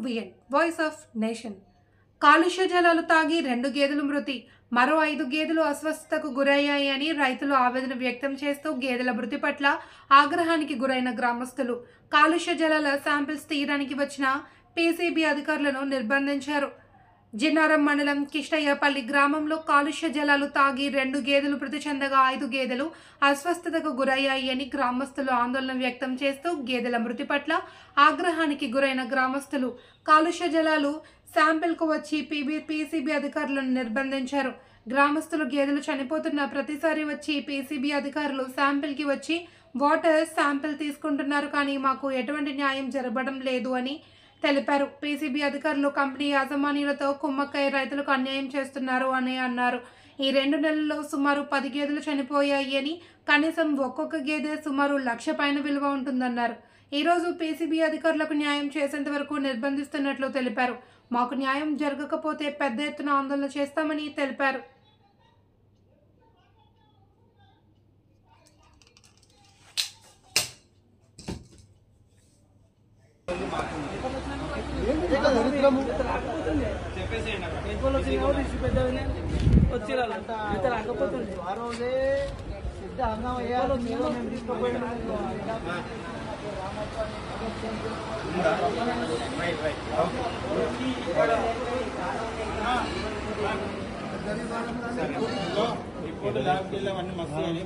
VN voice of nation. కాలుష్య జలాలు తాగి 2 గేదెలు మృతి, మరో 5 గేదెలు అస్వస్థతకు గురయ్యాయి అని రైతులు ఆవేదన వ్యక్తం చేస్తూ గేదెల మృతి పట్ల ఆగ్రహానికి గురైన గ్రామస్తులు కాలుష్య జలాల శాంపిల్స్ తీయడానికి వచ్చిన PCB అధికారులను నిర్బంధించారు. జిన్నారం మండలం కిష్టయ్యపల్లి గ్రామంలో కాలుష్య జలాలు తాగి 2 గేదెలు మృతి చెందగా 5 గేదెలు అస్వస్థతకు గురయ్యాయి అని గ్రామస్తులు ఆందోళన వ్యక్తం చేస్తూ గేదెల మృతి పట్ల ఆగ్రహానికి గురైన గ్రామస్తులు కాలుష్య జలాలు శాంపిల్కు వచ్చి PCB అధికారులను నిర్బంధించారు. గ్రామస్తులు గేదెలు చనిపోతున్న ప్రతిసారి వచ్చి PCB అధికారులు శాంపిల్కి వచ్చి వాటర్ శాంపిల్ తీసుకుంటున్నారు, కానీ మాకు ఎటువంటి న్యాయం జరగడం లేదు అని తెలిపారు. PCB అధికారులు కంపెనీ యాజమాన్యులతో కుమ్మక్కై రైతులకు అన్యాయం చేస్తున్నారు అని అన్నారు. ఈ 2 నెలల్లో సుమారు 10 గేదెలు చనిపోయాయి అని, కనీసం ఒక్కొక్క గేదె సుమారు 1,00,000 పైన విలువ ఉంటుందన్నారు. ఈరోజు PCB అధికారులకు న్యాయం చేసేంత వరకు నిర్బంధిస్తున్నట్లు తెలిపారు. మాకు న్యాయం జరగకపోతే పెద్ద ఎత్తున ఆందోళన చేస్తామని తెలిపారు.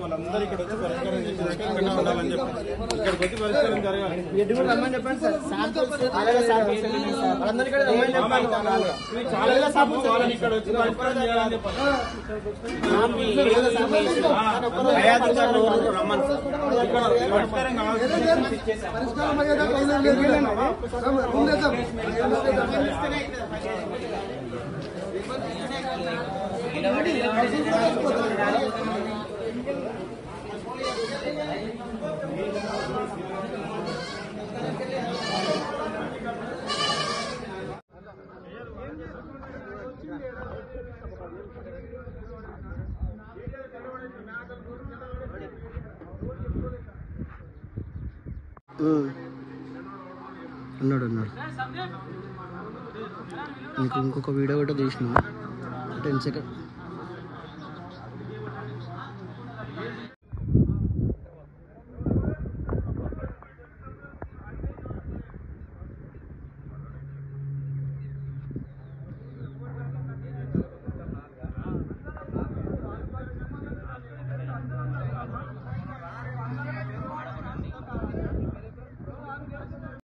వాళ్ళందరూ ఇక్కడ వచ్చి పరిష్కారం చేసి ఇక్కడికి వచ్చి పరిష్కారం జరగాలి. ఇక్కడ వచ్చి పరిష్కారం చేయాలని చెప్పాలి. రమ్మని ఇక్కడ పరిష్కారం అన్నాడు నీకు ఇంకొక వీడియో కూడా తీసిన 10 సెకండ్